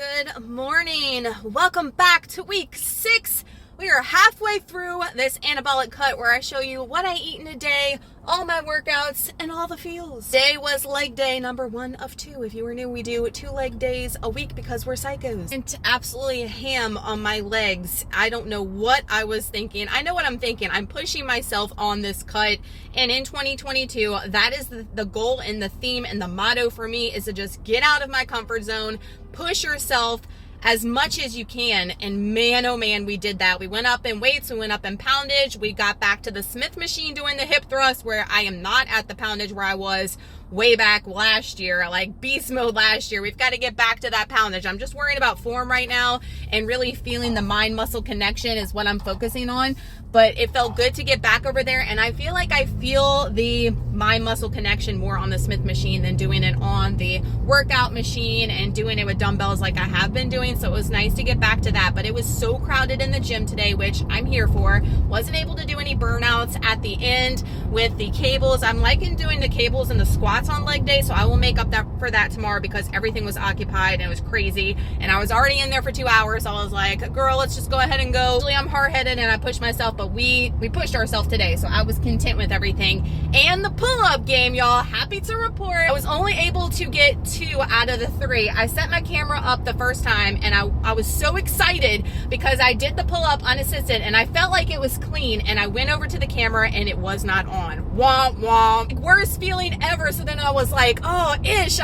Good morning. Welcome back to week 6. We are halfway through this anabolic cut where I show you what I eat in a day, all my workouts, and all the feels. Today was leg day number 1 of 2. If you were new, we do 2 leg days a week because we're psychos. And absolutely ham on my legs. I don't know what I was thinking. I know what I'm thinking. I'm pushing myself on this cut. And in 2022, that is the goal and the theme and the motto for me is to just get out of my comfort zone, push yourself as much as you can. And man, oh man, we did that. We went up in weights, we went up in poundage, we got back to the Smith machine doing the hip thrust, where I am not at the poundage where I was way back last year, like beast mode last year. We've got to get back to that poundage. I'm just worrying about form right now and really feeling the mind muscle connection is what I'm focusing on. But it felt good to get back over there, and I feel like I feel the mind muscle connection more on the Smith machine than doing it on the workout machine and doing it with dumbbells like I have been doing. So it was nice to get back to that. But it was so crowded in the gym today, which I'm here for. Wasn't able to do any burnouts at the end with the cables. I'm liking doing the cables and the squats on leg day, so I will make up for that tomorrow because everything was occupied and it was crazy. And I was already in there for 2 hours, so I was like, girl, let's just go ahead and go. Usually I'm hard-headed and I push myself, but we pushed ourselves today, so I was content with everything. And the pull-up game, y'all, happy to report, I was only able to get 2 out of the 3. I set my camera up the first time, and I was so excited because I did the pull-up unassisted, and I felt like it was clean, and I went over to the camera, and it was not on. Womp womp. Worst feeling ever. So then I was like, I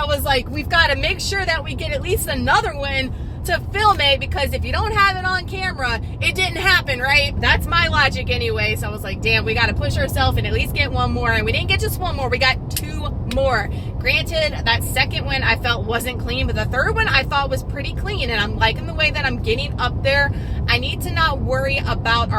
was like, we've got to make sure that we get at least another one to film it, because if you don't have it on camera, it didn't happen, right? That's my logic anyway. So I was like, damn, we got to push ourselves and at least get one more. And we didn't get just one more, we got 2 more. Granted, that second one I felt wasn't clean, but the third one I thought was pretty clean, and I'm liking the way that I'm getting up there. I need to not worry about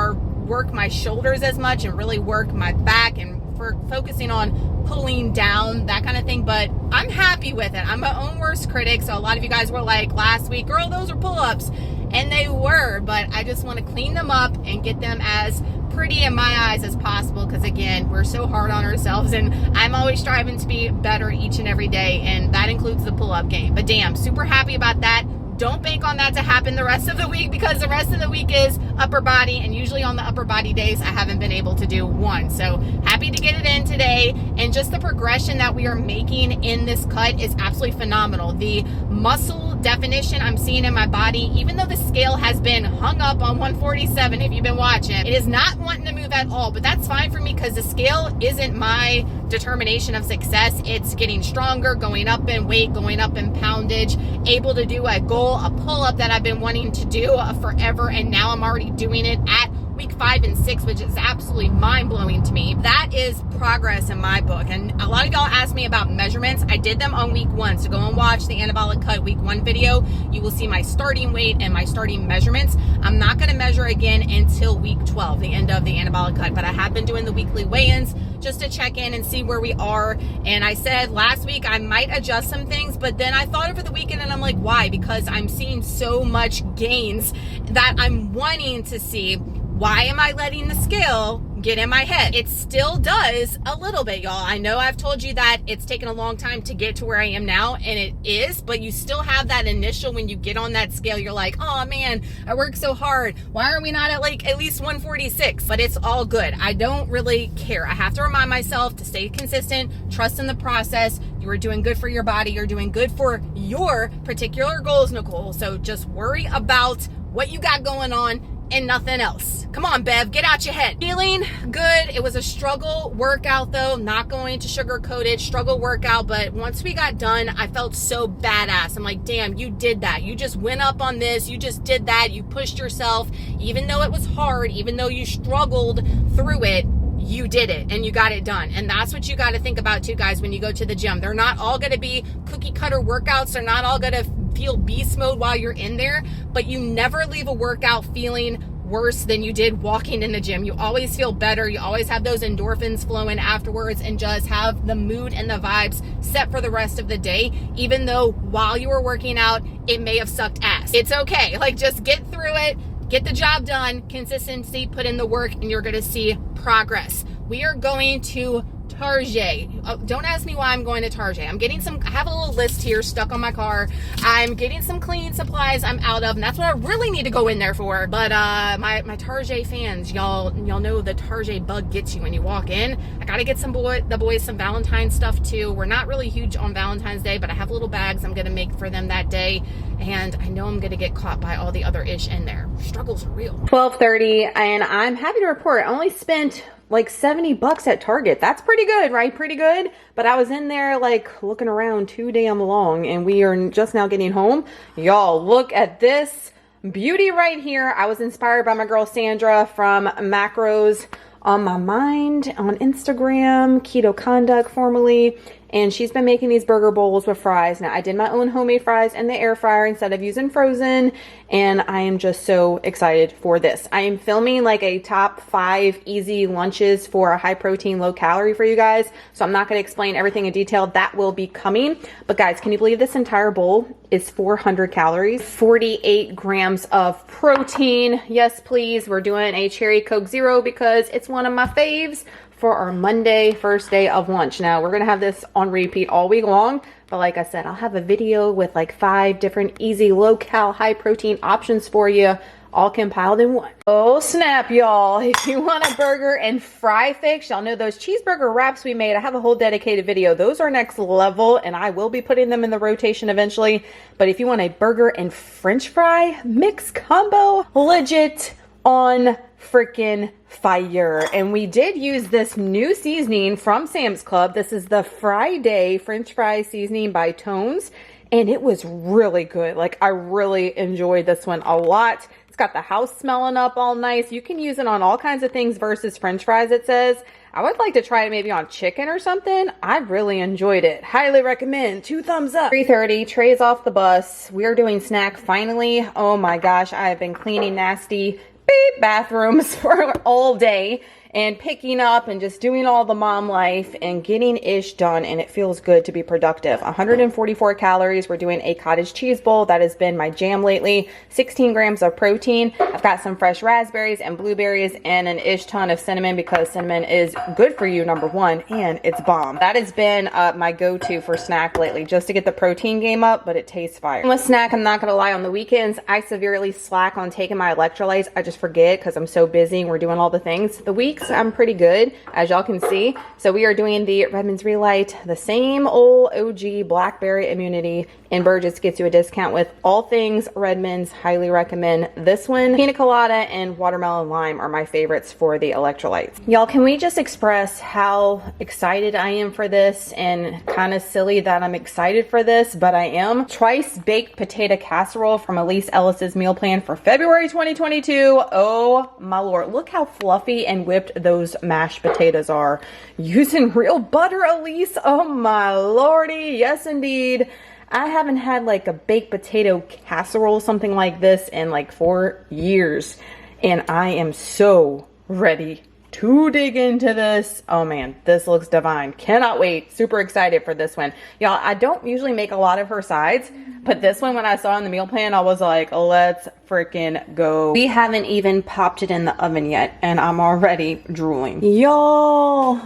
work my shoulders as much and really work my back and focusing on pulling down, that kind of thing. But I'm happy with it. I'm my own worst critic. So a lot of you guys were like last week, girl, those are pull-ups, and they were, but I just want to clean them up and get them as pretty in my eyes as possible, because again, we're so hard on ourselves, and I'm always striving to be better each and every day, and that includes the pull-up game. But damn, super happy about that. Don't bank on that to happen the rest of the week, because the rest of the week is upper body, and usually on the upper body days I haven't been able to do one. So happy to get it in today, and just the progression that we are making in this cut is absolutely phenomenal. The muscle definition I'm seeing in my body, even though the scale has been hung up on 147, if you've been watching, it is not wanting to move at all. But that's fine for me, because the scale isn't my determination of success. It's getting stronger, going up in weight, going up in poundage, able to do a pull-up that I've been wanting to do forever, and now I'm already doing it at week 5 and 6, which is absolutely mind-blowing to me. That is progress in my book. And a lot of y'all asked me about measurements. I did them on week 1, so go and watch the Anabolic Cut week 1 video. You will see my starting weight and my starting measurements. I'm not going to measure again until week 12, the end of the Anabolic Cut, but I have been doing the weekly weigh-ins just to check in and see where we are. And I said last week I might adjust some things, but then I thought over the weekend and I'm like, why? Because I'm seeing so much gains that I'm wanting to see. Why am I letting the scale get in my head? It still does a little bit, y'all. I know I've told you that it's taken a long time to get to where I am now, and it is, but you still have that initial, when you get on that scale, you're like, oh man, I worked so hard. Why are we not at like at least 146? But it's all good. I don't really care. I have to remind myself to stay consistent, trust in the process. You are doing good for your body. You're doing good for your particular goals, Nicole. So just worry about what you got going on and nothing else. Come on, Bev, get out your head. Feeling good. It was a struggle workout though, not going to sugarcoat it, struggle workout, but once we got done, I felt so badass. I'm like, damn, you did that. You just went up on this. You just did that. You pushed yourself, even though it was hard, even though you struggled through it, you did it and you got it done. And that's what you got to think about too, guys, when you go to the gym. They're not all going to be cookie cutter workouts. They're not all going to feel beast mode while you're in there, but you never leave a workout feeling worse than you did walking in the gym. You always feel better. You always have those endorphins flowing afterwards, and just have the mood and the vibes set for the rest of the day, even though while you were working out, it may have sucked ass. It's okay. Like, just get through it, get the job done, consistency, put in the work, and you're going to see progress. We are going to Target. Don't ask me why I'm going to Target. I'm getting some, I have a little list here stuck on my car. I'm getting some cleaning supplies I'm out of, and that's what I really need to go in there for. But my Target fans, y'all know the Target bug gets you when you walk in. I gotta get the boys some Valentine's stuff too. We're not really huge on Valentine's Day, but I have little bags I'm gonna make for them that day, and I know I'm gonna get caught by all the other ish in there. Struggles are real. 12:30, and I'm happy to report I only spent like 70 bucks at Target. That's pretty good, right? Pretty good. But I was in there like looking around too damn long, and we are just now getting home. Y'all, look at this beauty right here. I was inspired by my girl Sandra from Macros on My Mind on Instagram, Keto Conduct formerly, and she's been making these burger bowls with fries. Now, I did my own homemade fries in the air fryer instead of using frozen, and I am just so excited for this. I am filming like a top 5 easy lunches for a high protein, low calorie for you guys, so I'm not going to explain everything in detail. That will be coming. But guys, can you believe this entire bowl is 400 calories, 48 grams of protein? Yes, please. We're doing a cherry Coke Zero because it's one of my faves for our Monday first day of lunch. Now, we're gonna have this on repeat all week long, but like I said, I'll have a video with like 5 different easy low cal high protein options for you, all compiled in one. Oh snap, y'all. If you want a burger and fry fix, y'all know those cheeseburger wraps we made. I have a whole dedicated video. Those are next level, and I will be putting them in the rotation eventually. But if you want a burger and french fry mix combo, legit on freaking fire. And we did use this new seasoning from Sam's Club. This is the Friday French fry seasoning by Tones, and it was really good. Like, I really enjoyed this one a lot. It's got the house smelling up all nice. You can use it on all kinds of things versus French fries, it says. I would like to try it maybe on chicken or something. I really enjoyed it. Highly recommend. 2 thumbs up. 3:30, Trey's off the bus. We're doing snack finally. Oh my gosh, I have been cleaning nasty bathrooms for all day and picking up and just doing all the mom life and getting ish done, and it feels good to be productive. 144 calories. We're doing a cottage cheese bowl. That has been my jam lately. 16 grams of protein. I've got some fresh raspberries and blueberries and an ish ton of cinnamon because cinnamon is good for you, number one, and it's bomb. That has been my go-to for snack lately, just to get the protein game up, but it tastes fire. And with snack, I'm not gonna lie, on the weekends I severely slack on taking my electrolytes. I just forget because I'm so busy and we're doing all the things. The weeks I'm pretty good, as y'all can see. So we are doing the Redmond's Relight, the same old OG blackberry immunity, and Burgess gets you a discount with all things Redmond's. Highly recommend this one. Pina colada and watermelon lime are my favorites for the electrolytes. Y'all, can we just express how excited I am for this, and kind of silly that I'm excited for this, but I am. Twice baked potato casserole from Elise Ellis's meal plan for February 2022. Oh my lord, look how fluffy and whipped those mashed potatoes are. Using real butter, Elise. Oh my lordy, yes indeed. I haven't had like a baked potato casserole, something like this, in like 4 years, and I am so ready to dig into this. Oh man, this looks divine. Cannot wait. Super excited for this one. Y'all, I don't usually make a lot of her sides, but this one, when I saw in the meal plan, I was like, let's freaking go. We haven't even popped it in the oven yet, and I'm already drooling. Y'all,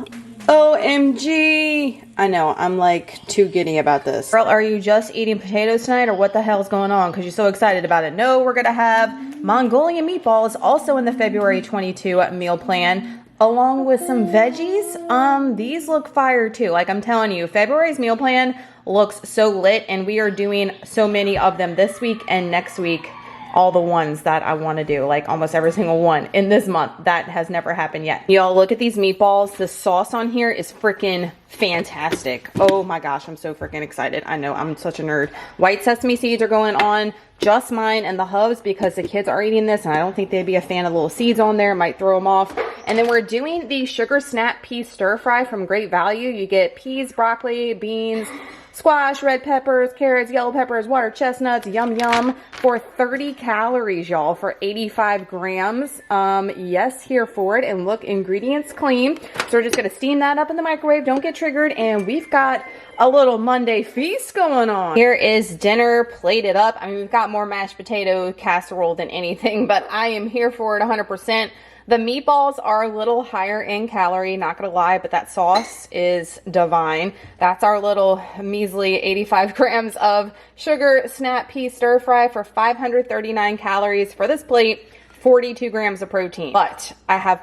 OMG. I know, I'm like too giddy about this. Girl, are you just eating potatoes tonight, or what the hell's going on? Because you're so excited about it. No, we're gonna have Mongolian meatballs also in the February 22 meal plan, along with some veggies. These look fire too. Like, I'm telling you, February's meal plan looks so lit, and we are doing so many of them this week and next week. All the ones that I want to do, like almost every single one in this month. That has never happened yet. Y'all, look at these meatballs. The sauce on here is freaking fantastic. Oh my gosh, I'm so freaking excited. I know, I'm such a nerd. White sesame seeds are going on, just mine and the hubs, because the kids are eating this, and I don't think they'd be a fan of little seeds on there. Might throw them off. And then we're doing the sugar snap pea stir fry from Great Value. You get peas, broccoli, beans, squash, red peppers, carrots, yellow peppers, water chestnuts, yum yum, for 30 calories, y'all, for 85 grams. Yes, here for it. And look, ingredients clean. So we're just gonna steam that up in the microwave. Don't get triggered. And we've got a little Monday feast going on. Here is dinner plated up. I mean, we've got more mashed potato casserole than anything, but I am here for it 100%. The meatballs are a little higher in calorie, not gonna lie, but that sauce is divine. That's our little measly 85 grams of sugar snap pea stir fry for 539 calories for this plate. 42 grams of protein. But I have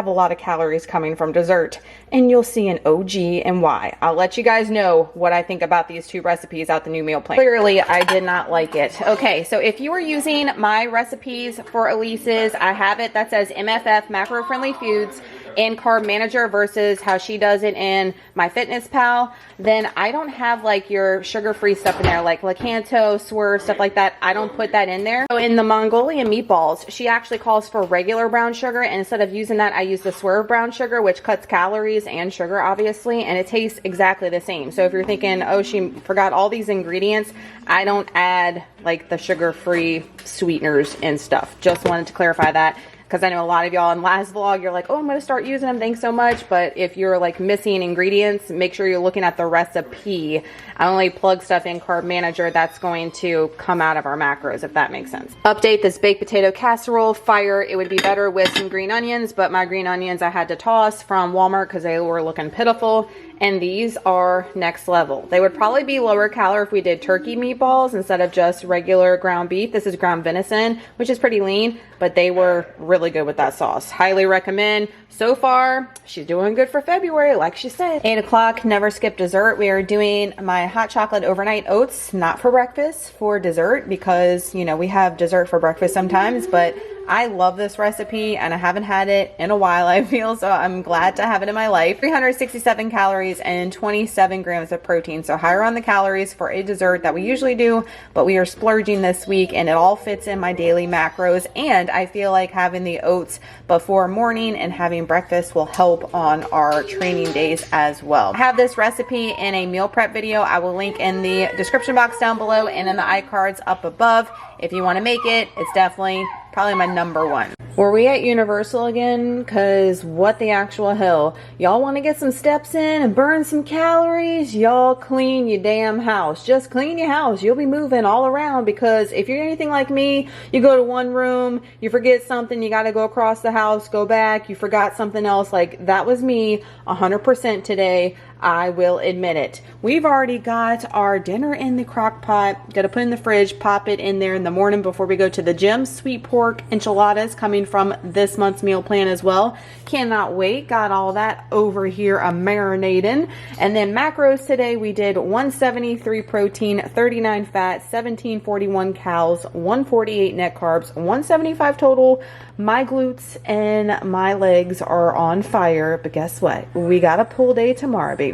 a lot of calories coming from dessert, and you'll see an OG and why. I'll let you guys know what I think about these two recipes out the new meal plan. Clearly, I did not like it. Okay, so if you are using my recipes for Elise's, I have it that says MFF, Macro Friendly Foods, in Carb Manager versus how she does it in MyFitnessPal, then I don't have like your sugar-free stuff in there, like LAKANTO, Swerve, stuff like that. I don't put that in there. So in the Mongolian meatballs, she actually calls for regular brown sugar, and instead of using that, I use the Swerve brown sugar, which cuts calories and sugar, obviously, and it tastes exactly the same. So if you're thinking, oh, she forgot all these ingredients, I don't add like the sugar-free sweeteners and stuff. Just wanted to clarify that, because I know a lot of y'all in last vlog, you're like, oh, I'm going to start using them. Thanks so much. But if you're like missing ingredients, make sure you're looking at the recipe. I only plug stuff in Carb Manager that's going to come out of our macros, if that makes sense. Update: this baked potato casserole, fire. It would be better with some green onions, but my green onions I had to toss from Walmart because they were looking pitiful. And these are next level. They would probably be lower calorie if we did turkey meatballs instead of just regular ground beef. This is ground venison, which is pretty lean, but they were really good with that sauce. Highly recommend. So far, she's doing good for February, like she said. 8 o'clock, never skip dessert. We are doing my hot chocolate overnight oats, not for breakfast, for dessert, because, you know, we have dessert for breakfast sometimes, but I love this recipe and I haven't had it in a while, I feel, so I'm glad to have it in my life. 367 calories and 27 grams of protein, so higher on the calories for a dessert that we usually do, but we are splurging this week and it all fits in my daily macros, and I feel like having the oats before morning and having breakfast will help on our training days as well. I have this recipe in a meal prep video. I will link in the description box down below and in the iCards up above. If you want to make it, it's definitely probably my #1. Were we at Universal again? Cause what the actual hell? Y'all want to get some steps in and burn some calories? Y'all clean your damn house. Just clean your house. You'll be moving all around, because if you're anything like me, you go to one room, you forget something, you got to go across the house, go back, you forgot something else. Like, that was me 100% today. I will admit it. We've already got our dinner in the crock pot. Got to put in the fridge, pop it in there in the morning before we go to the gym. Sweet pork enchiladas coming from this month's meal plan as well. Cannot wait. Got all that over here marinating. And then macros today, we did 173 protein, 39 fat, 1741 calories, 148 net carbs, 175 total. My glutes and my legs are on fire, but guess what? We got a pull day tomorrow, baby.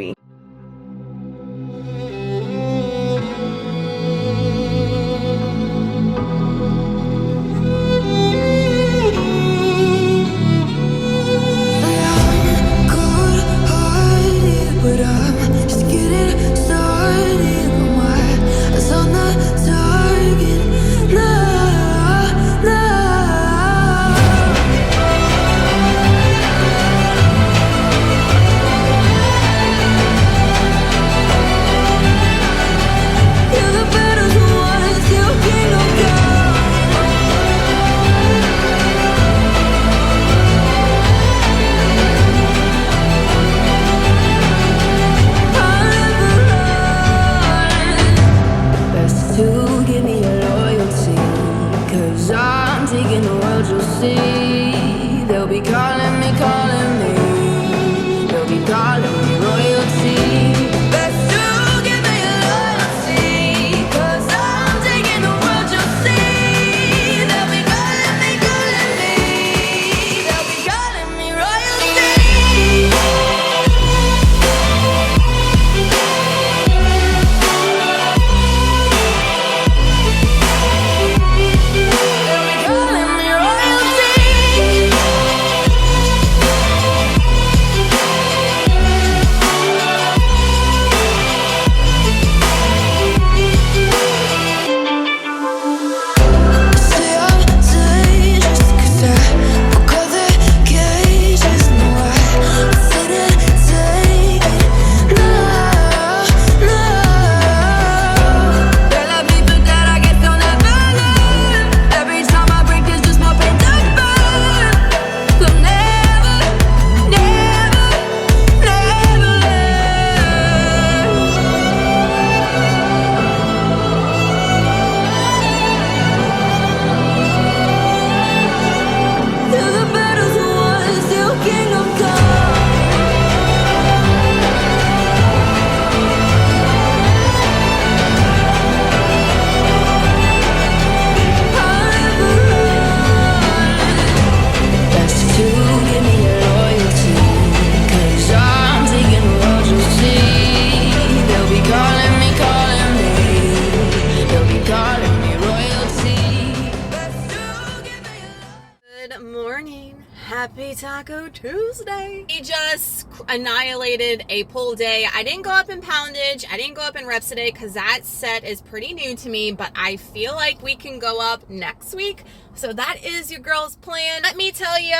Happy Taco Tuesday. We just annihilated a pull day. I didn't go up in poundage. I didn't go up in reps today because that set is pretty new to me, but I feel like we can go up next week. So that is your girl's plan. Let me tell you,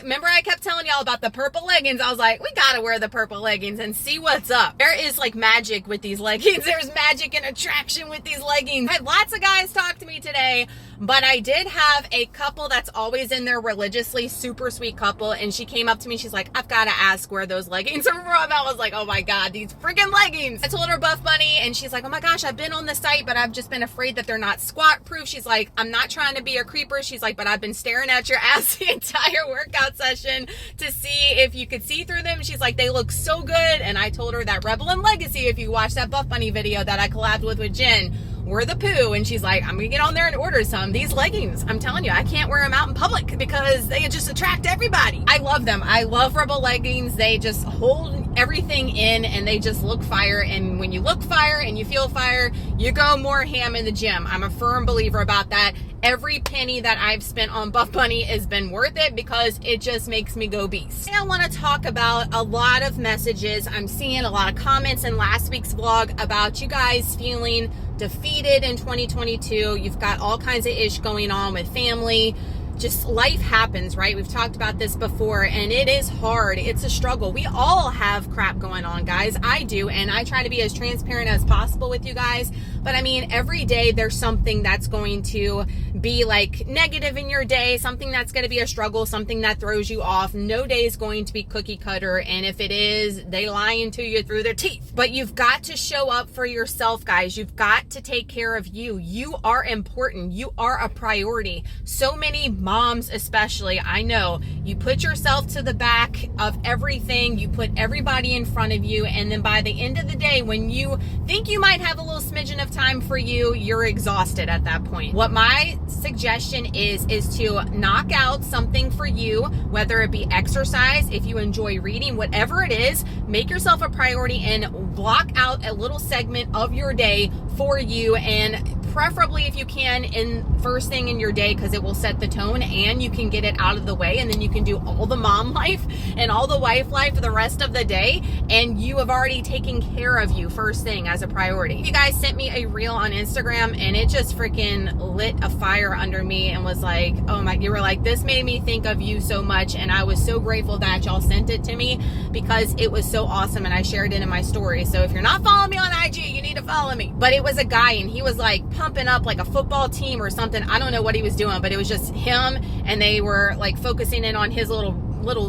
remember I kept telling y'all about the purple leggings. I was like, we gotta wear the purple leggings and see what's up. There is like magic with these leggings. There's magic and attraction with these leggings. I had lots of guys talk to me today, but I did have a couple that's always in there religiously, super sweet couple, and she came up to me, she's like, I've got to ask where those leggings are from. I was like, oh my God, these freaking leggings. I told her Buff Bunny, and she's like, oh my gosh, I've been on the site, but I've just been afraid that they're not squat proof. She's like, I'm not trying to be a creeper. She's like, but I've been staring at your ass the entire workout session to see if you could see through them. She's like, they look so good. And I told her that Rebel and Legacy, if you watch that Buff Bunny video that I collabed with Jen, were the poo. And she's like, I'm gonna get on there and order some. These leggings, I'm telling you, I can't wear them out in public because they just attract everybody. I love them. I love Rebel leggings. They just hold everything in and they just look fire. And when you look fire and you feel fire, you go more ham in the gym. I'm a firm believer about that. Every penny that I've spent on Buff Bunny has been worth it because it just makes me go beast. I want to talk about a lot of messages. I'm seeing a lot of comments in last week's vlog about you guys feeling defeated in 2022. You've got all kinds of ish going on with family. Just life happens, right? We've talked about this before, and it is hard. It's a struggle. We all have crap going on, guys. I do, and I try to be as transparent as possible with you guys. But I mean, every day there's something that's going to be like negative in your day, something that's going to be a struggle, something that throws you off. No day is going to be cookie cutter, and if it is, they lying to you through their teeth. But you've got to show up for yourself, guys. You've got to take care of you. You are important. You are a priority. So many moms especially, I know, you put yourself to the back of everything, you put everybody in front of you, and then by the end of the day, when you think you might have a little smidgen of time for you, you're exhausted at that point. What my suggestion is to knock out something for you, whether it be exercise, if you enjoy reading, whatever it is, make yourself a priority and block out a little segment of your day for you, and preferably if you can in first thing in your day, because it will set the tone and you can get it out of the way, and then you can do all the mom life and all the wife life for the rest of the day, and you have already taken care of you first thing as a priority. You guys sent me a reel on Instagram and it just freaking lit a fire under me and was like, oh my, you were like, this made me think of you so much, and I was so grateful that y'all sent it to me because it was so awesome, and I shared it in my story. So if you're not following me on IG, you need to follow me. But it was a guy and he was like pumping up like a football team or something. I don't know what he was doing, but it was just him, and they were like focusing in on his little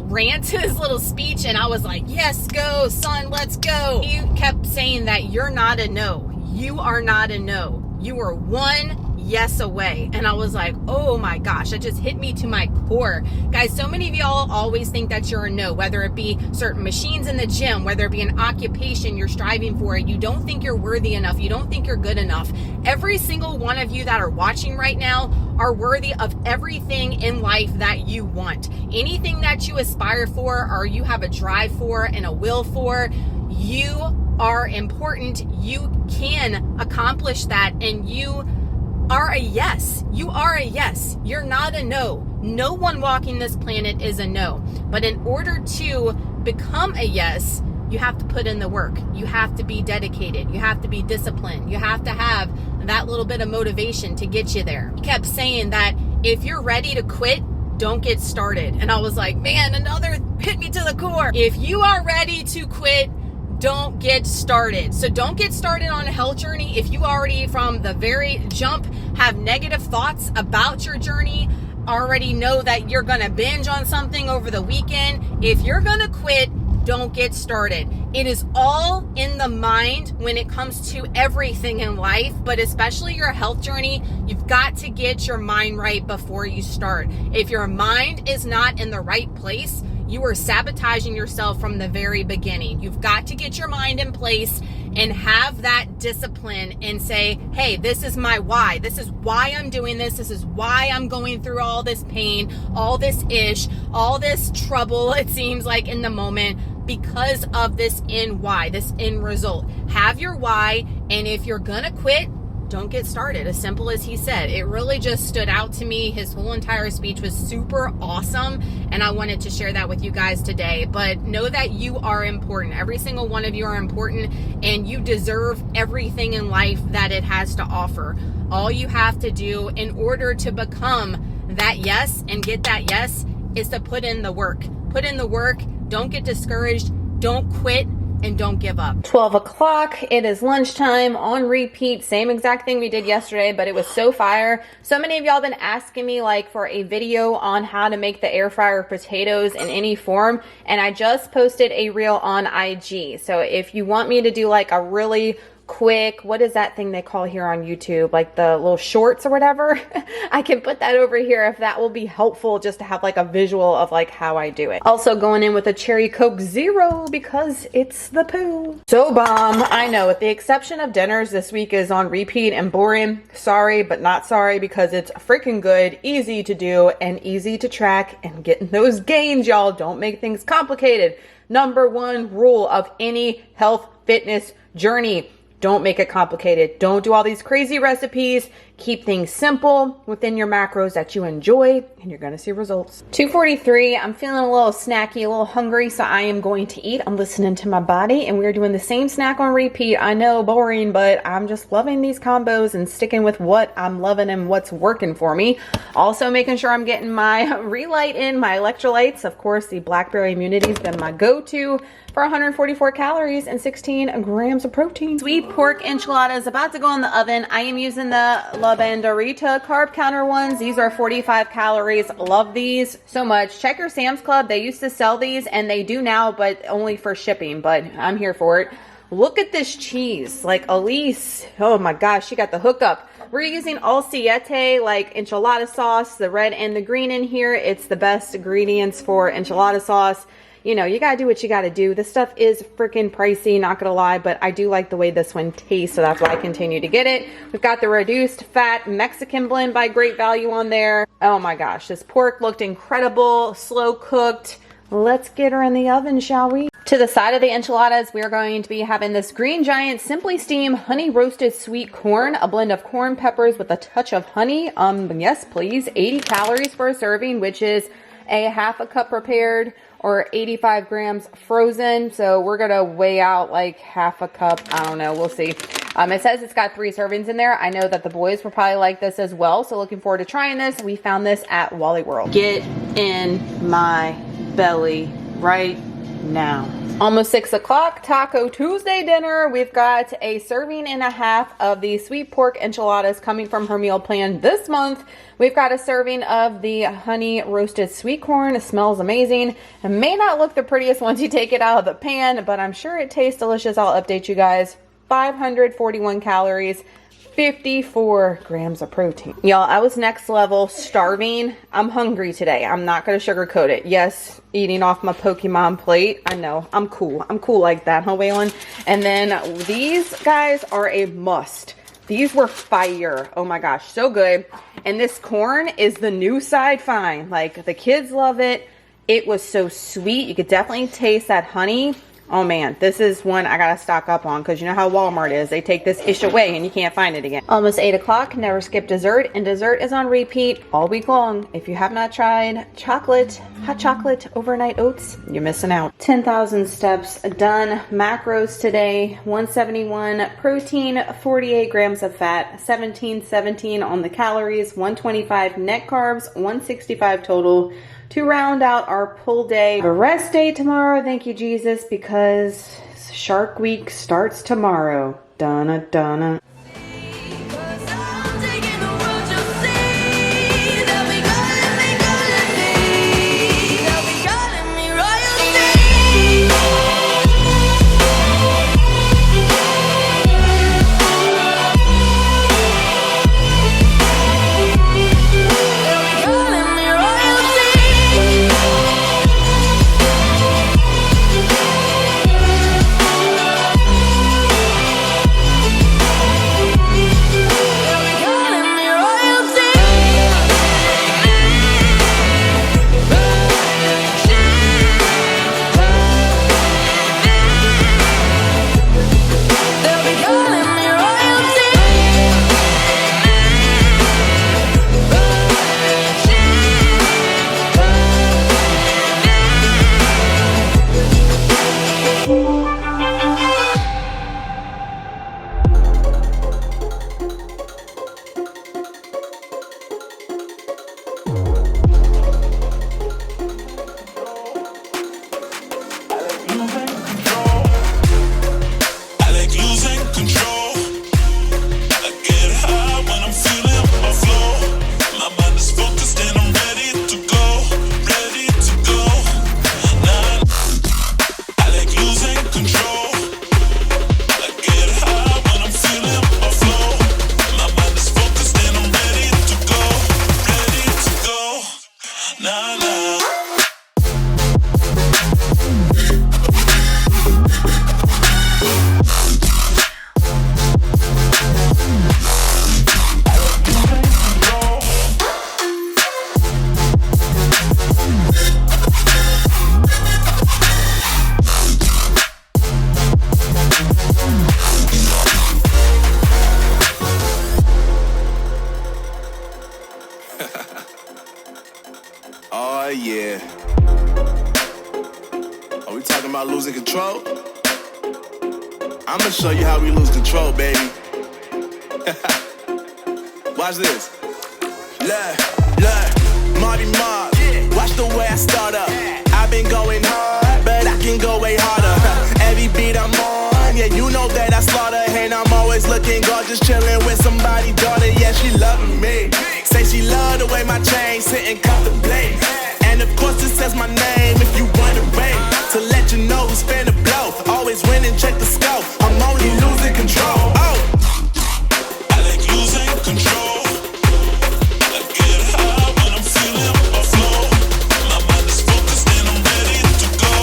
rant, his little speech, and I was like, yes, go son, let's go. He kept saying that you're not a no. You are not a no. You are one yes away. And I was like, oh my gosh, that just hit me to my core. Guys, so many of y'all always think that you're a no, whether it be certain machines in the gym, whether it be an occupation you're striving for. You don't think you're worthy enough. You don't think you're good enough. Every single one of you that are watching right now are worthy of everything in life that you want. Anything that you aspire for or you have a drive for and a will for, you are important. You can accomplish that, and you are a yes. You are a yes. You're not a no. No one walking this planet is a no. But in order to become a yes, you have to put in the work. You have to be dedicated. You have to be disciplined. You have to have that little bit of motivation to get you there. He kept saying that if you're ready to quit, don't get started. And I was like, man, another hit me to the core. If you are ready to quit, don't get started. So don't get started on a health journey if you already from the very jump have negative thoughts about your journey, already know that you're gonna binge on something over the weekend. If you're gonna quit, don't get started. It is all in the mind when it comes to everything in life, but especially your health journey. You've got to get your mind right before you start. If your mind is not in the right place, you are sabotaging yourself from the very beginning. You've got to get your mind in place and have that discipline and say, hey, this is my why. This is why I'm doing this. This is why I'm going through all this pain, all this ish, all this trouble, it seems like in the moment, because of this end why, this end result. Have your why, and if you're gonna quit, don't get started. As simple as he said. It really just stood out to me. His whole entire speech was super awesome, and I wanted to share that with you guys today. But know that you are important. Every single one of you are important, and you deserve everything in life that it has to offer. All you have to do in order to become that yes and get that yes is to put in the work. Put in the work. Don't get discouraged. Don't quit. And don't give up. 12 o'clock, it is lunchtime on repeat. Same exact thing we did yesterday, but it was so fire. So many of y'all been asking me like for a video on how to make the air fryer potatoes in any form. And I just posted a reel on IG. So if you want me to do like a really quick, what is that thing they call here on YouTube, like the little shorts or whatever, I can put that over here if that will be helpful, just to have like a visual of like how I do it. Also going in with a cherry Coke Zero because it's the poo. So bomb. I know, with the exception of dinners, this week is on repeat and boring. Sorry, but not sorry, because it's freaking good, easy to do, and easy to track and getting those gains, y'all. Don't make things complicated. Number one rule of any health fitness journey: don't make it complicated. Don't do all these crazy recipes. Keep things simple within your macros that you enjoy, and you're gonna see results. 2:43, I'm feeling a little snacky, a little hungry, so I am going to eat. I'm listening to my body, and we're doing the same snack on repeat. I know, boring, but I'm just loving these combos and sticking with what I'm loving and what's working for me. Also making sure I'm getting my Relight in, my electrolytes. Of course, the blackberry immunity's been my go-to for 144 calories and 16 grams of protein. Sweet pork enchiladas about to go in the oven. I am using the La Banderita carb counter ones. These are 45 calories. Love these so much. Check your Sam's Club. They used to sell these, and they do now, but only for shipping, but I'm here for it. Look at this cheese. Like Elise, oh my gosh, she got the hookup. We're using Al Siete, like enchilada sauce, the red and the green in here. It's the best ingredients for enchilada sauce. You know, you gotta do what you gotta do. This stuff is freaking pricey, not gonna lie, but I do like the way this one tastes, so that's why I continue to get it. We've got the reduced fat Mexican blend by Great Value on there. Oh my gosh, this pork looked incredible, slow cooked. Let's get her in the oven, shall we? To the side of the enchiladas, we're going to be having this Green Giant Simply Steam Honey Roasted Sweet Corn, a blend of corn peppers with a touch of honey. Yes, please. 80 calories for a serving, which is a half a cup prepared or 85 grams frozen. So we're gonna weigh out like half a cup. I don't know, we'll see. It says it's got 3 servings in there. I know that the boys will probably like this as well, so looking forward to trying this. We found this at Wally World. Get in my belly right now. Almost 6 o'clock, Taco Tuesday dinner. We've got a serving and a half of the sweet pork enchiladas coming from her meal plan this month. We've got a serving of the honey roasted sweet corn. It smells amazing. It may not look the prettiest once you take it out of the pan, but I'm sure it tastes delicious. I'll update you guys. 541 calories. 54 grams of protein. Y'all, I was next level starving. I'm hungry today. I'm not going to sugarcoat it. Yes, eating off my Pokemon plate. I know. I'm cool. I'm cool like that, huh, Waylon? And then these guys are a must. These were fire. Oh my gosh, so good. And this corn is the new side fine. Like, the kids love it. It was so sweet. You could definitely taste that honey. Oh man, this is one I gotta stock up on, because you know how Walmart is. They take this ish away and you can't find it again. Almost 8 o'clock, never skip dessert, and dessert is on repeat all week long. If you have not tried chocolate, hot chocolate overnight oats, you're missing out. 10,000 steps done. Macros today: 171 protein, 48 grams of fat, 1717 on the calories, 125 net carbs, 165 total. To round out our pull day, a rest day tomorrow, thank you Jesus, because Shark Week starts tomorrow. Donna, Donna. Oh, yeah. Are we talking about losing control? I'm gonna show you how we lose control, baby. Watch this. Look, Marty Mark. Watch the way I start up. I've been going hard, but I can go way harder. Every beat I'm on, yeah, you know that I slaughter. And I'm always looking gorgeous, chilling with somebody's daughter. Yeah, she loving me. Say she love the way my chain sitting contemplate. And of course it says my name if you wondering. To let you know who's finna blow. Always win and check the scope. I'm only losing control. Oh, I like losing control. I get high when I'm feeling a flow. My mind is focused and I'm ready to go.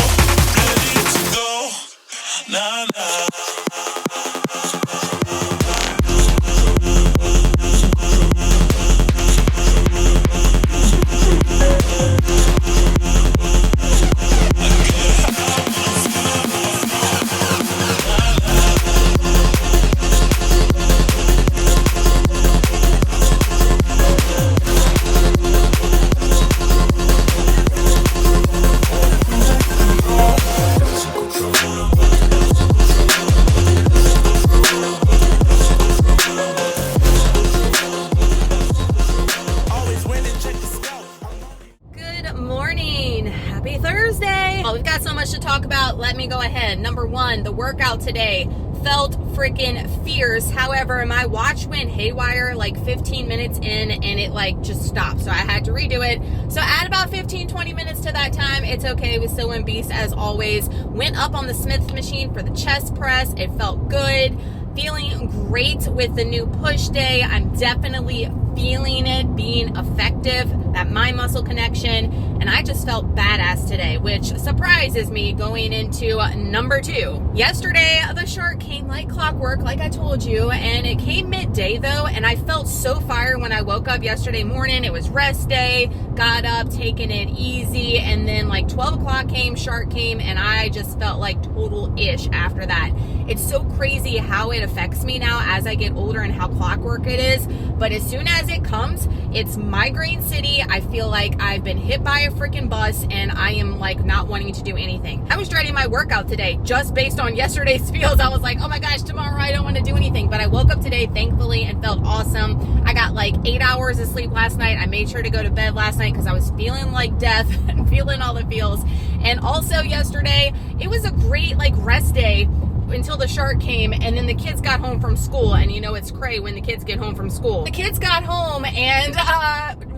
Ready to go. Nah, nah. Let me go ahead. Number one, the workout today felt freaking fierce. However, my watch went haywire like 15 minutes in and it like just stopped. So I had to redo it. So add about 15-20 minutes to that time. It's okay. We still went beast as always. Went up on the Smith machine for the chest press. It felt good. Feeling great with the new push day. I'm definitely feeling it being effective, that mind muscle connection, and I just felt badass today, which surprises me going into number two. Yesterday, the shark came like clockwork, like I told you, and it came midday though, and I felt so fire when I woke up yesterday morning. It was rest day, got up, taking it easy, and then like 12 o'clock came, shark came, and I just felt like total ish after that. It's so crazy how it affects me now as I get older and how clockwork it is, but as soon as it comes, it's migraine city. I feel like I've been hit by a freaking bus and I am like not wanting to do anything. I was dreading my workout today just based on yesterday's feels. I was like, oh my gosh, tomorrow I don't want to do anything, but I woke up today thankfully and felt awesome. I got like 8 hours of sleep last night. I made sure to go to bed last night because I was feeling like death and feeling all the feels. And also yesterday, it was a great like rest day until the shark came, and then the kids got home from school, and you know it's cray when the kids get home from school. The kids got home and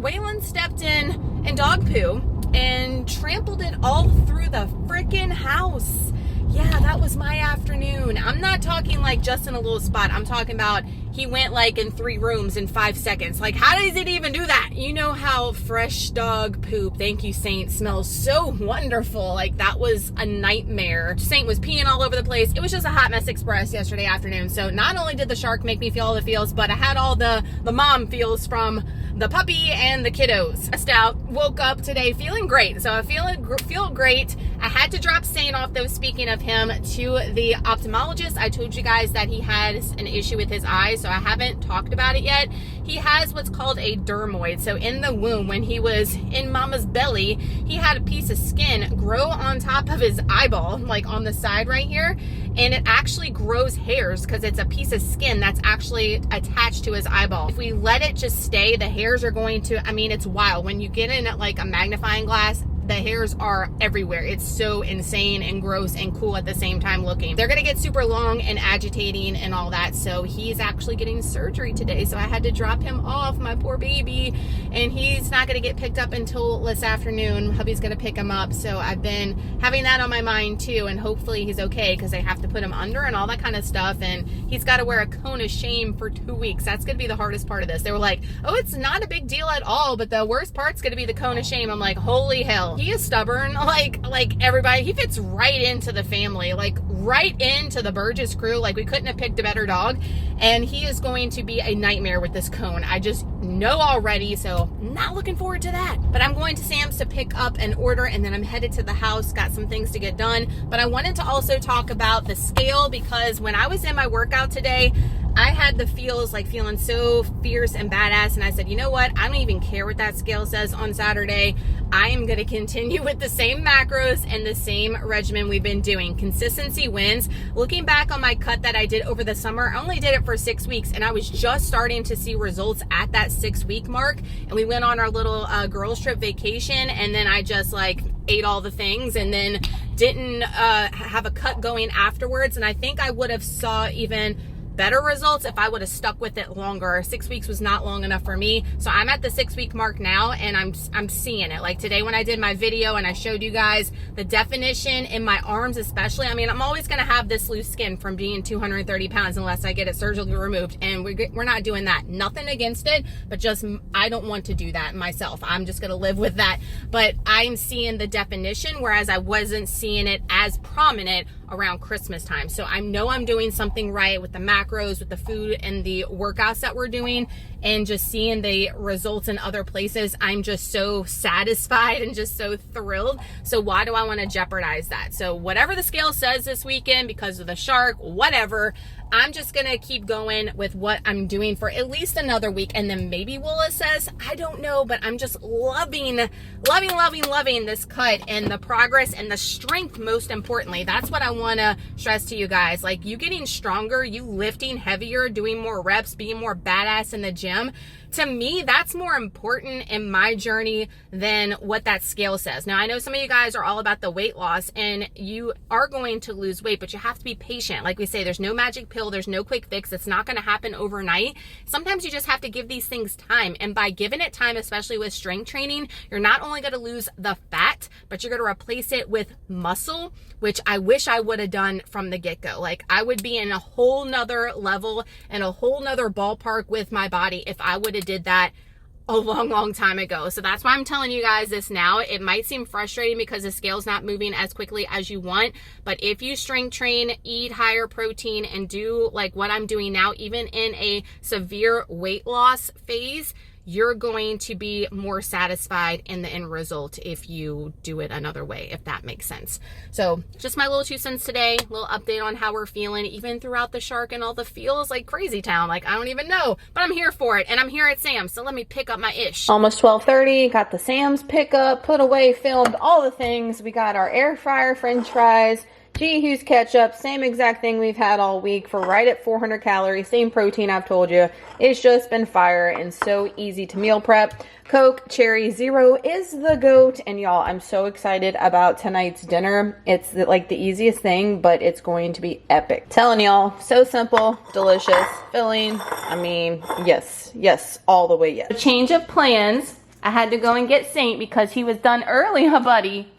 Waylon stepped in dog poo and trampled it all through the freaking house. Yeah, that was my afternoon. I'm not talking like just in a little spot. I'm talking about he went like in 3 rooms in 5 seconds. Like, how does it even do that? You know how fresh dog poop, thank you Saint, smells so wonderful. Like, that was a nightmare. Saint was peeing all over the place. It was just a hot mess express yesterday afternoon. So not only did the shark make me feel all the feels, but I had all the mom feels from the puppy and the kiddos. Passed out, woke up today feeling great. So I feel great. I had to drop Saint off though, speaking of him, to the ophthalmologist. I told you guys that he has an issue with his eyes, so I haven't talked about it yet. He has what's called a dermoid. So in the womb, when he was in mama's belly, he had a piece of skin grow on top of his eyeball, like on the side right here, and it actually grows hairs because it's a piece of skin that's actually attached to his eyeball. If we let it just stay, the hairs are going to, I mean, it's wild. When you get in at like a magnifying glass, the hairs are everywhere. It's so insane and gross and cool at the same time looking. They're gonna get super long and agitating and all that. So he's actually getting surgery today. So I had to drop him off, my poor baby. And he's not gonna get picked up until this afternoon. Hubby's gonna pick him up. So I've been having that on my mind too. And hopefully he's okay because they have to put him under and all that kind of stuff. And he's gotta wear a cone of shame for 2 weeks. That's gonna be the hardest part of this. They were like, oh, it's not a big deal at all, but the worst part's gonna be the cone of shame. I'm like, holy hell. He is stubborn, like everybody. He fits right into the family, like right into the Burgess crew. Like, we couldn't have picked a better dog, and he is going to be a nightmare with this cone. I just know already, so not looking forward to that. But I'm going to Sam's to pick up an order, and then I'm headed to the house. Got some things to get done, but I wanted to also talk about the scale, because when I was in my workout today, I had the feels, like feeling so fierce and badass, and I said, you know what, I don't even care what that scale says on Saturday. I am going to continue with the same macros and the same regimen we've been doing. Consistency wins. Looking back on my cut that I did over the summer, I only did it for 6 weeks, and I was just starting to see results at that 6-week mark. And we went on our little girls trip vacation, and then I just like ate all the things and then didn't have a cut going afterwards. And I think I would have saw even better results if I would have stuck with it longer. 6 weeks was not long enough for me. So I'm at the 6-week mark now, and I'm seeing it. Like today when I did my video and I showed you guys the definition in my arms especially. I mean, I'm always going to have this loose skin from being 230 pounds unless I get it surgically removed, and we're not doing that. Nothing against it, but just I don't want to do that myself. I'm just going to live with that. But I'm seeing the definition, whereas I wasn't seeing it as prominent around Christmas time. So I know I'm doing something right with the macros, with the food and the workouts that we're doing, and just seeing the results in other places. I'm just so satisfied and just so thrilled. So why do I want to jeopardize that? So whatever the scale says this weekend, because of the shark, whatever, I'm just going to keep going with what I'm doing for at least another week, and then maybe we'll assess. I don't know, but I'm just loving this cut and the progress and the strength, most importantly. That's what I want to stress to you guys. Like, you getting stronger, you lifting heavier, doing more reps, being more badass in the gym. To me, that's more important in my journey than what that scale says. Now, I know some of you guys are all about the weight loss, and you are going to lose weight, but you have to be patient. Like we say, there's no magic pill, there's no quick fix. It's not going to happen overnight. Sometimes you just have to give these things time, and by giving it time, especially with strength training, you're not only going to lose the fat, but you're going to replace it with muscle, which I wish I would have done from the get-go. Like, I would be in a whole nother level and a whole nother ballpark with my body if I would have did that a long time ago. So that's why I'm telling you guys this now. It might seem frustrating because the scale's not moving as quickly as you want, but if you strength train, eat higher protein, and do like what I'm doing now, even in a severe weight loss phase, you're going to be more satisfied in the end result if you do it another way, if that makes sense. So just my little 2 cents today, little update on how we're feeling, even throughout the shark and all the feels, like crazy town. Like, I don't even know, but I'm here for it, and I'm here at Sam's, so let me pick up my ish. Almost 12:30, got the Sam's pickup, put away, filmed, all the things. We got our air fryer french fries, G. Hughes ketchup, same exact thing we've had all week for right at 400 calories, same protein I've told you. It's just been fire and so easy to meal prep. Coke, Cherry Zero is the GOAT, and y'all, I'm so excited about tonight's dinner. It's like the easiest thing, but it's going to be epic. Telling y'all, so simple, delicious, filling. I mean, yes, all the way yes. A change of plans. I had to go and get Saint because he was done early, huh, buddy?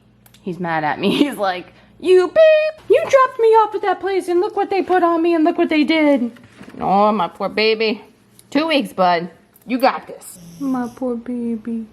He's mad at me. He's like, you beep, you dropped me off at that place and look what they put on me and look what they did. Oh, my poor baby. 2 weeks, bud. You got this. My poor baby.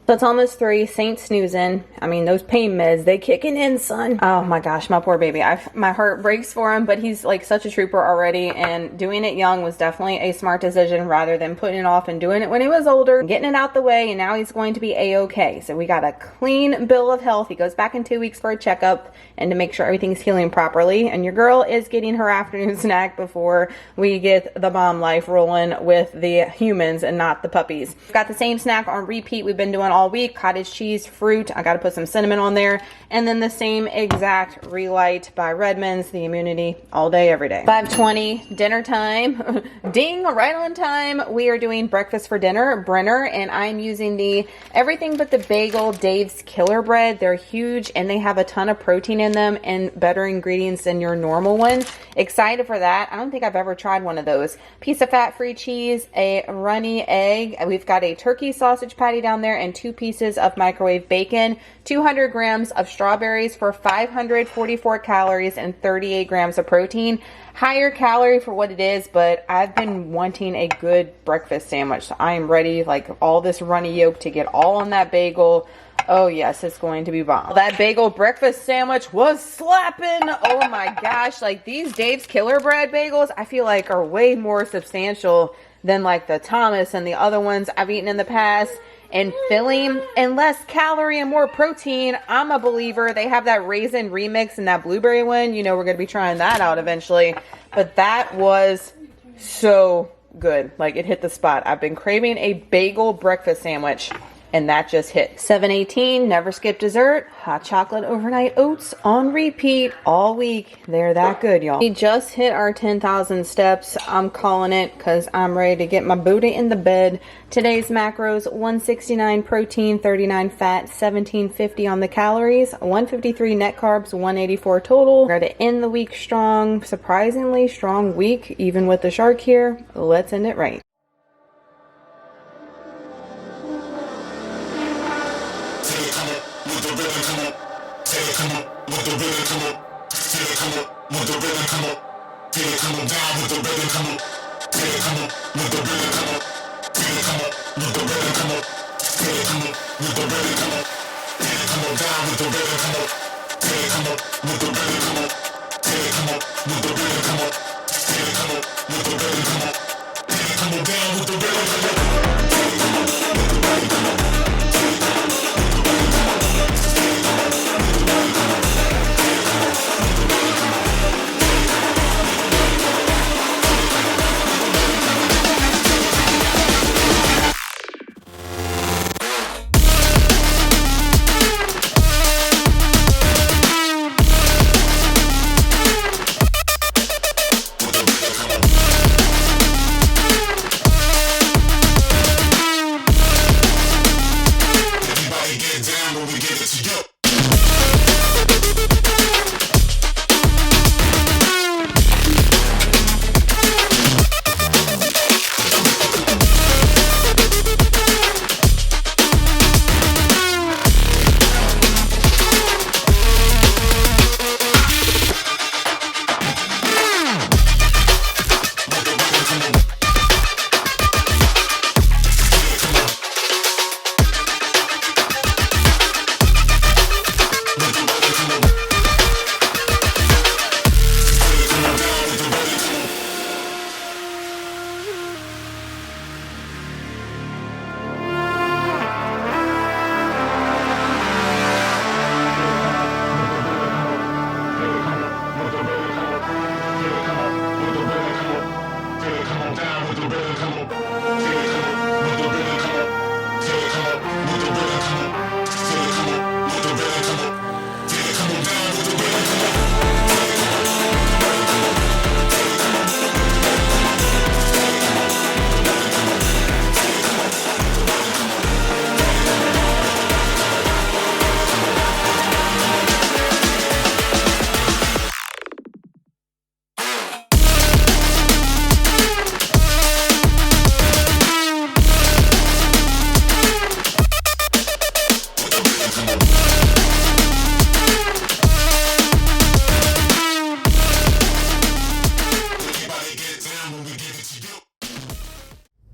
So it's almost 3, Saint snoozing. I mean, those pain meds, they kicking in, son. Oh my gosh, my poor baby. My heart breaks for him, but he's like such a trooper already, and doing it young was definitely a smart decision rather than putting it off and doing it when he was older, getting it out the way, and now he's going to be a-okay. So we got a clean bill of health. He goes back in 2 weeks for a checkup and to make sure everything's healing properly, and your girl is getting her afternoon snack before we get the mom life rolling with the humans and not the puppies. We've got the same snack on repeat we've been doing all week, cottage cheese, fruit. I got to put some cinnamon on there, and then the same exact Relight by Redmond's, the immunity, all day, every day. 5:20, dinner time. Ding, right on time. We are doing breakfast for dinner, Brenner, and I'm using the Everything But the Bagel Dave's Killer Bread. They're huge, and they have a ton of protein in them and better ingredients than your normal ones. Excited for that. I don't think I've ever tried one of those. Piece of fat-free cheese, a runny egg. We've got a turkey sausage patty down there, and 2 pieces of microwave bacon, 200 grams of strawberries for 544 calories and 38 grams of protein. Higher calorie for what it is, but I've been wanting a good breakfast sandwich, so I am ready, like all this runny yolk to get all on that bagel. Oh yes, it's going to be bomb. That bagel breakfast sandwich was slapping. Oh my gosh, like these Dave's Killer Bread bagels, I feel like are way more substantial than like the Thomas and the other ones I've eaten in the past. and filling and less calorie and more protein. I'm a believer. They have that raisin remix and that blueberry one. You know, we're going to be trying that out eventually. But that was so good. Like, it hit the spot. I've been craving a bagel breakfast sandwich, and that just hit. 7:18, never skip dessert. Hot chocolate overnight oats on repeat all week. They're that good, y'all. We just hit our 10,000 steps. I'm calling it because I'm ready to get my booty in the bed. Today's macros: 169 protein, 39 fat, 1750 on the calories, 153 net carbs, 184 total. We're going to end the week strong. Surprisingly strong week, even with the shark here. Let's end it right.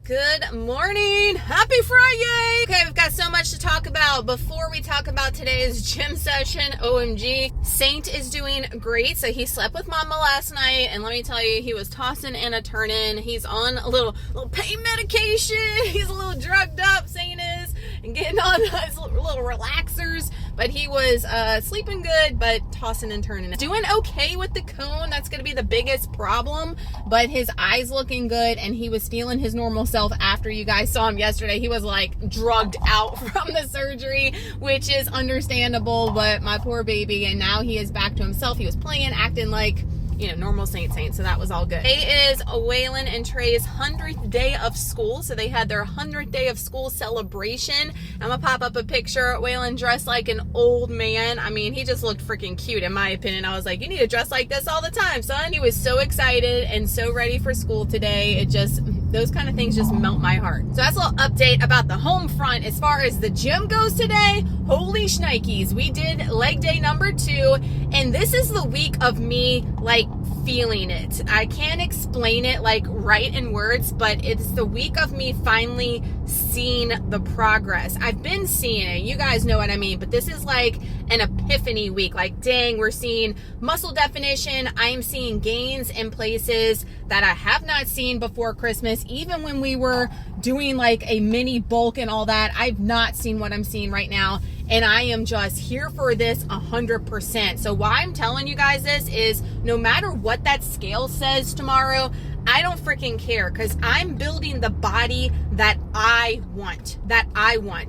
Good morning. Happy Friday. Okay, we've got so much to talk about. Before we talk about today's gym session, OMG, SEINT is doing great. So he slept with Mama last night, and let me tell you, he was tossing and a turning. He's on a little pain medication. He's a little drugged up, SEINT is, and getting on his little relaxers. But he was sleeping good, but tossing and turning. Doing okay with the cone. That's going to be the biggest problem. But his eyes looking good, and he was feeling his normal self after you guys saw him yesterday. He was like drugged out from the surgery, which is understandable. But my poor baby, and now he is back to himself. He was playing, acting like, you know, normal Saint, so that was all good. Today is Waylon and Trey's 100th day of school, so they had their 100th day of school celebration. I'm gonna pop up a picture. Waylon dressed like an old man. I mean, he just looked freaking cute in my opinion. I was like, you need to dress like this all the time, son. He was so excited and so ready for school today. It just, those kind of things just melt my heart. So that's a little update about the home front. As far as the gym goes today, holy shnikes, we did leg day number 2, and this is the week of me like feeling it. I can't explain it like right in words, but it's the week of me finally seeing the progress. I've been seeing it. You guys know what I mean, but this is like an epiphany week. Like, dang, we're seeing muscle definition. I am seeing gains in places that I have not seen before Christmas. Even when we were doing like a mini bulk and all that, I've not seen what I'm seeing right now. And I am just here for this 100%. So why I'm telling you guys this is no matter what that scale says tomorrow, I don't freaking care, because I'm building the body that I want.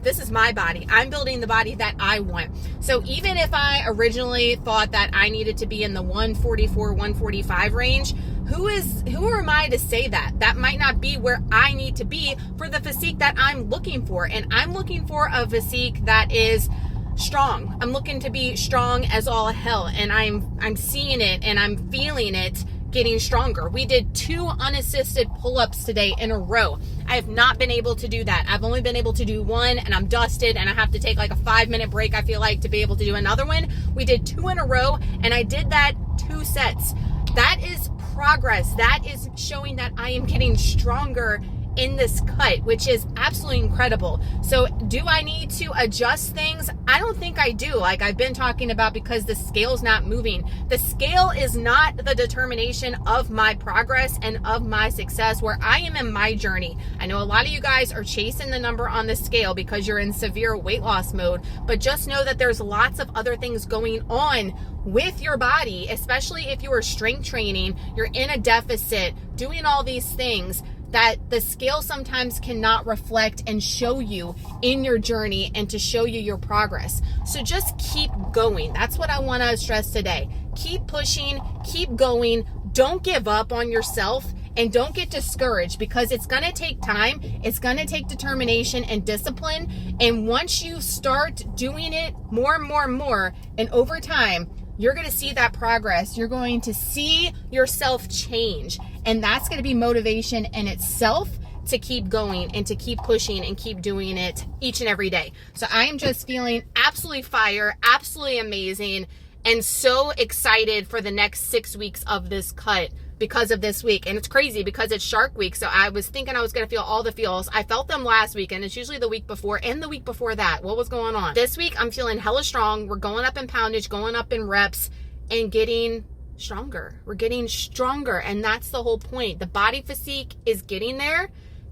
This is my body. I'm building the body that I want. So even if I originally thought that I needed to be in the 144, 145 range, who am I to say that? That might not be where I need to be for the physique that I'm looking for. And I'm looking for a physique that is strong. I'm looking to be strong as all hell. And I'm seeing it and I'm feeling it getting stronger. We did 2 unassisted pull-ups today in a row. I have not been able to do that. I've only been able to do 1 and I'm dusted and I have to take like a 5-minute break, I feel like, to be able to do another one. We did 2 in a row and I did that 2 sets. That is progress. That is showing that I am getting stronger in this cut, which is absolutely incredible. So do I need to adjust things? I don't think I do, like I've been talking about, because the scale's not moving. The scale is not the determination of my progress and of my success, where I am in my journey. I know a lot of you guys are chasing the number on the scale because you're in severe weight loss mode, but just know that there's lots of other things going on with your body, especially if you are strength training, you're in a deficit, doing all these things, that the scale sometimes cannot reflect and show you in your journey and to show you your progress. So just keep going. That's what I want to stress today. Keep pushing, keep going. Don't give up on yourself and don't get discouraged, because it's going to take time. It's going to take determination and discipline. And once you start doing it more and more and more, and over time, you're going to see that progress. You're going to see yourself change. And that's going to be motivation in itself to keep going and to keep pushing and keep doing it each and every day. So I am just feeling absolutely fire, absolutely amazing, and so excited for the next 6 weeks of this cut because of this week. And it's crazy because it's Shark Week. So I was thinking I was going to feel all the feels. I felt them last week, and it's usually the week before and the week before that. What was going on? This week, I'm feeling hella strong. We're going up in poundage, going up in reps, and getting stronger. We're getting stronger. And that's the whole point. The body physique is getting there,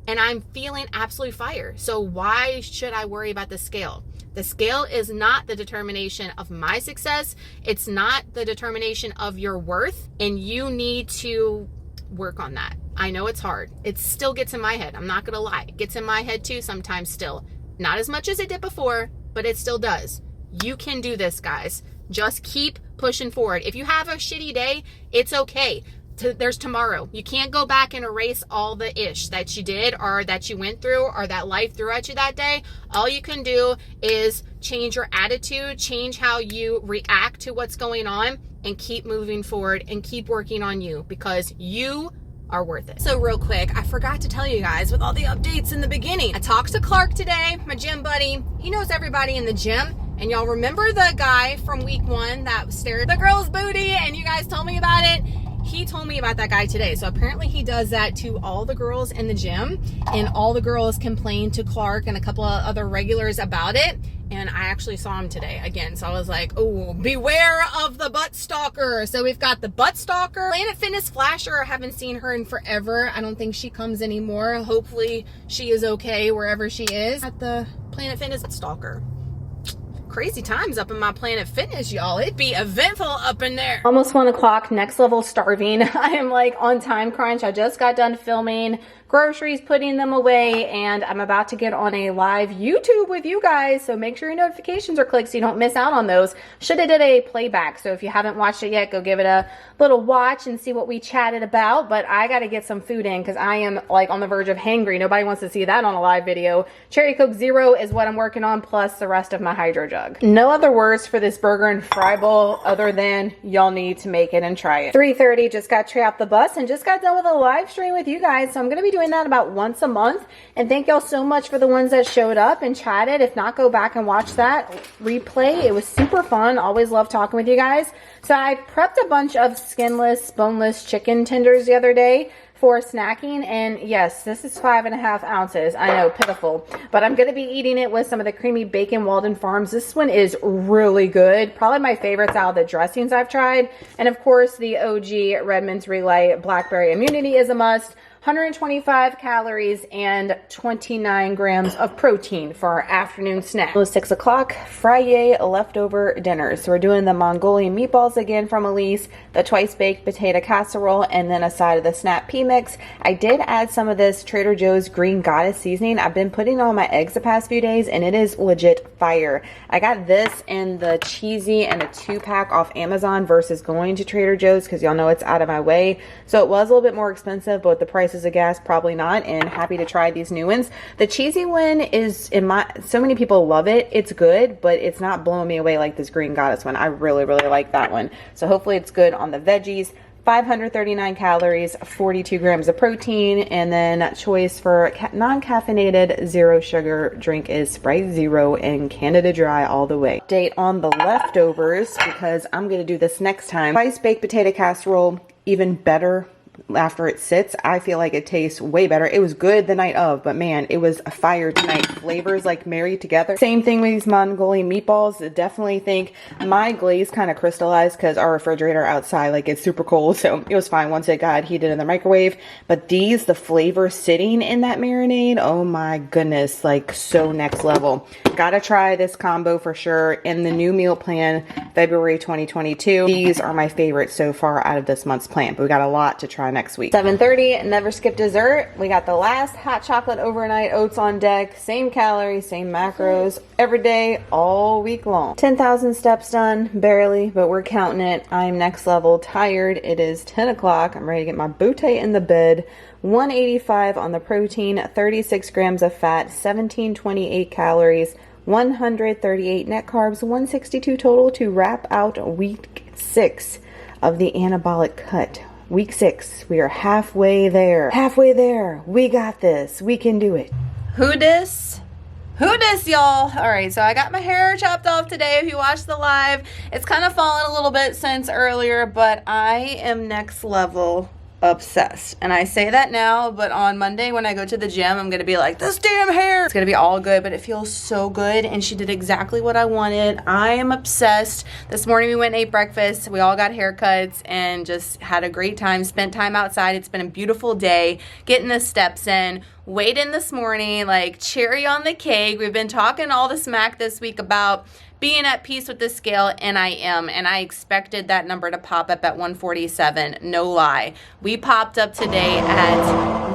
and I'm feeling absolutely fire. So why should I worry about the scale? The scale is not the determination of my success. It's not the determination of your worth, and you need to work on that. I know it's hard. It still gets in my head. I'm not going to lie. It gets in my head too sometimes still. Not as much as it did before, but it still does. You can do this, guys. Just keep pushing forward. If you have a shitty day, it's okay. There's tomorrow. You can't go back and erase all the ish that you did or that you went through or that life threw at you that day. All you can do is change your attitude, change how you react to what's going on, and keep moving forward and keep working on you, because you are worth it. So real quick, I forgot to tell you guys with all the updates in the beginning. I talked to Clark today, my gym buddy. He knows everybody in the gym. And y'all remember the guy from week 1 that stared at the girl's booty and you guys told me about it? He told me about that guy today. So apparently he does that to all the girls in the gym, and all the girls complained to Clark and a couple of other regulars about it. And I actually saw him today again. So I was like, oh, beware of the butt stalker. So we've got the butt stalker, Planet Fitness Flasher. I haven't seen her in forever. I don't think she comes anymore. Hopefully she is okay wherever she is. At the Planet Fitness stalker. Crazy times up in my Planet Fitness, y'all. It'd be eventful up in there. Almost 1 o'clock, next level starving. I am like on time crunch. I just got done filming groceries, putting them away, and I'm about to get on a live YouTube with you guys. So make sure your notifications are clicked so you don't miss out on those. Should have did a playback. So if you haven't watched it yet, go give it a little watch and see what we chatted about. But I got to get some food in because I am like on the verge of hangry. Nobody wants to see that on a live video. Cherry Coke Zero is what I'm working on, plus the rest of my HYDROJUG. No other words for this burger and fry bowl other than y'all need to make it and try it. 3:30, just got trapped the bus and just got done with a live stream with you guys. So I'm going to be doing doing that about once a month. And thank y'all so much for the ones that showed up and chatted. If not, go back and watch that replay. It was super fun. Always love talking with you guys. So I prepped a bunch of skinless, boneless chicken tenders the other day for snacking, and yes, this is 5.5 ounces. I know, pitiful, but I'm gonna be eating it with some of the creamy bacon Walden Farms. This one is really good, probably my favorites out of the dressings I've tried. And of course, the OG Redmond's Relight Blackberry Immunity is a must. 125 calories and 29 grams of protein for our afternoon snack. It was 6 o'clock, Friday leftover dinner. So we're doing the Mongolian meatballs again from Elise, the twice baked potato casserole, and then a side of the snap pea mix. I did add some of this Trader Joe's Green Goddess seasoning. I've been putting on my eggs the past few days, and it is legit fire. I got this and the cheesy and a 2-pack off Amazon versus going to Trader Joe's, because y'all know it's out of my way. So it was a little bit more expensive, but with the prices of gas, probably not, and happy to try these new ones. The cheesy one is, so many people love it. It's good, but it's not blowing me away like this Green Goddess one. I really like that one. So hopefully it's good on the veggies. 539 calories, 42 grams of protein, and then choice for non-caffeinated zero sugar drink is Sprite Zero and Canada Dry all the way. Date on the leftovers, because I'm gonna do this next time. Twice baked potato casserole, even better after it sits. I feel like it tastes way better. It was good the night of, but man, it was a fire tonight. Flavors like married together. Same thing with these Mongolian meatballs. I definitely think my glaze kind of crystallized because our refrigerator outside, like, it's super cold, so it was fine once it got heated in the microwave. But these, the flavor sitting in that marinade, oh my goodness, like so next level. Gotta try this combo for sure in the new meal plan, February 2022. These are my favorites so far out of this month's plan, but we got a lot to try next week. 7:30, never skip dessert. We got the last hot chocolate overnight oats on deck. Same calories, same macros, every day, all week long. 10,000 steps done, barely, but we're counting it. I'm next level tired. It is 10 o'clock. I'm ready to get my booty in the bed. 185 on the protein, 36 grams of fat, 1728 calories, 138 net carbs, 162 total to wrap out week 6 of the Anabolic Cut. Week 6, we are halfway there. Halfway there. We got this. We can do it. Who dis? Who dis, y'all? All right, so I got my hair chopped off today. If you watched the live, it's kind of fallen a little bit since earlier, but I am next level obsessed. And I say that now, but on Monday when I go to the gym, I'm gonna be like, this damn hair, it's gonna be all good, but it feels so good, and she did exactly what I wanted. I am obsessed. This morning we went and ate breakfast, we all got haircuts and just had a great time, spent time outside. It's been a beautiful day, getting the steps in. Weighed in this morning, like cherry on the cake. We've been talking all the smack this week about being at peace with the scale, and I am, and I expected that number to pop up at 147, no lie. We popped up today at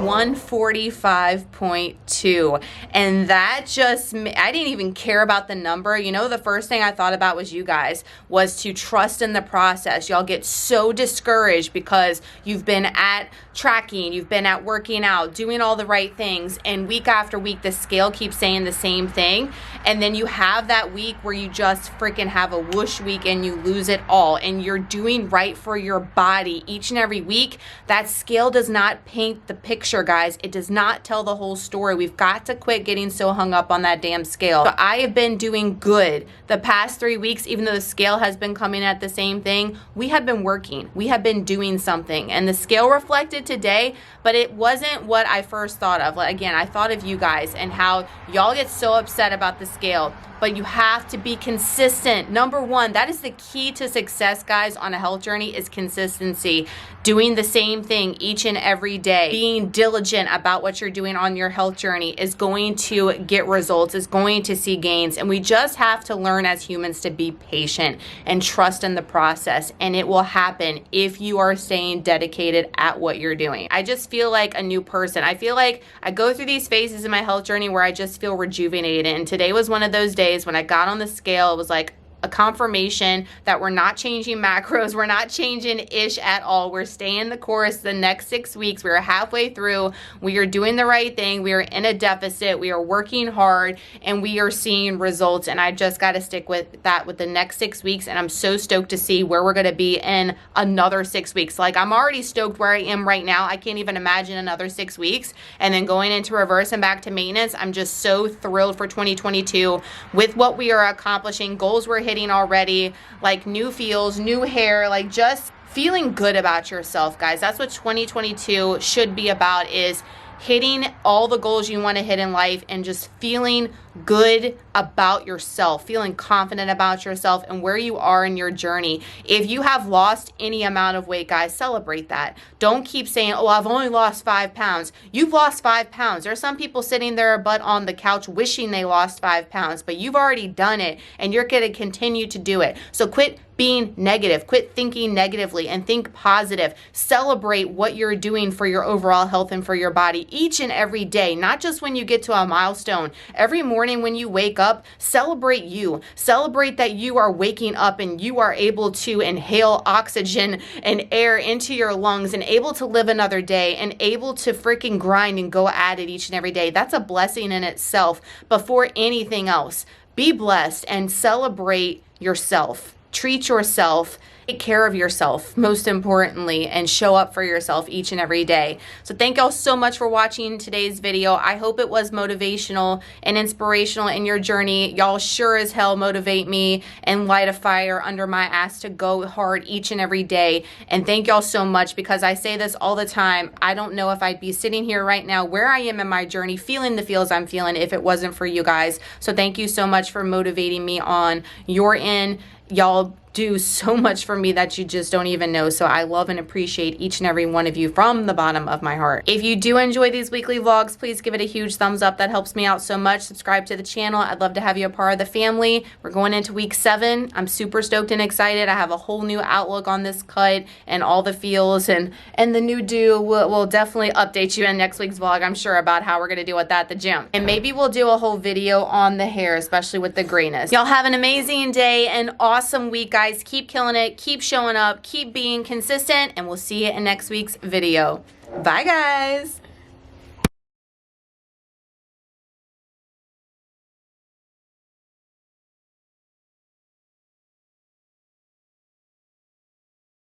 145.2, and that just, I didn't even care about the number. You know, the first thing I thought about was you guys, was to trust in the process. Y'all get so discouraged because you've been at tracking, you've been at working out, doing all the right things, and week after week the scale keeps saying the same thing, and then you have that week where you just freaking have a whoosh week and you lose it all, and you're doing right for your body each and every week. That scale does not paint the picture, guys. It does not tell the whole story. We've got to quit getting so hung up on that damn scale. So I have been doing good the past 3 weeks, even though the scale has been coming at the same thing. We have been working, we have been doing something, and the scale reflected today, but it wasn't what I first thought of. Like, again, I thought of you guys and how y'all get so upset about the scale, but you have to be consistent. Number one, that is the key to success, guys, on a health journey, is consistency. Doing the same thing each and every day, being diligent about what you're doing on your health journey is going to get results, is going to see gains. And we just have to learn as humans to be patient and trust in the process. And it will happen if you are staying dedicated at what you're doing. I just feel like a new person. I feel like I go through these phases in my health journey where I just feel rejuvenated. And today was one of those days when I got on the scale. It was like, a confirmation that we're not changing macros. We're not changing ish at all. We're staying the course the next 6 weeks. We're halfway through. We are doing the right thing. We are in a deficit. We are working hard and we are seeing results. And I just got to stick with that with the next 6 weeks. And I'm so stoked to see where we're going to be in another 6 weeks. Like, I'm already stoked where I am right now. I can't even imagine another 6 weeks. And then going into reverse and back to maintenance, I'm just so thrilled for 2022 with what we are accomplishing, goals we're hitting already, like new feels, new hair, like just feeling good about yourself, guys. That's what 2022 should be about, is hitting all the goals you want to hit in life and just feeling good about yourself, feeling confident about yourself and where you are in your journey. If you have lost any amount of weight, guys, celebrate that. Don't keep saying, oh, I've only lost 5 pounds. You've lost 5 pounds. There are some people sitting there butt on the couch wishing they lost 5 pounds, but you've already done it and you're going to continue to do it. So quit being negative, quit thinking negatively and think positive. Celebrate what you're doing for your overall health and for your body each and every day, not just when you get to a milestone. Every morning when you wake up, celebrate you. Celebrate that you are waking up and you are able to inhale oxygen and air into your lungs and able to live another day and able to freaking grind and go at it each and every day. That's a blessing in itself before anything else. Be blessed and celebrate yourself. Treat yourself, take care of yourself, most importantly, and show up for yourself each and every day. So thank y'all so much for watching today's video. I hope it was motivational and inspirational in your journey. Y'all sure as hell motivate me and light a fire under my ass to go hard each and every day. And thank y'all so much, because I say this all the time. I don't know if I'd be sitting here right now where I am in my journey, feeling the feels I'm feeling, if it wasn't for you guys. So thank you so much for motivating me on your end. Y'all do so much for me that you just don't even know. So I love and appreciate each and every one of you from the bottom of my heart. If you do enjoy these weekly vlogs, please give it a huge thumbs up. That helps me out so much. Subscribe to the channel. I'd love to have you a part of the family. We're going into week 7. I'm super stoked and excited. I have a whole new outlook on this cut and all the feels and the new do. We'll definitely update you in next week's vlog, I'm sure, about how we're going to do it at the gym. And maybe we'll do a whole video on the hair, especially with the grayness. Y'all have an amazing day and awesome week, guys. Keep killing it, keep showing up, keep being consistent, and we'll see you in next week's video. Bye, guys.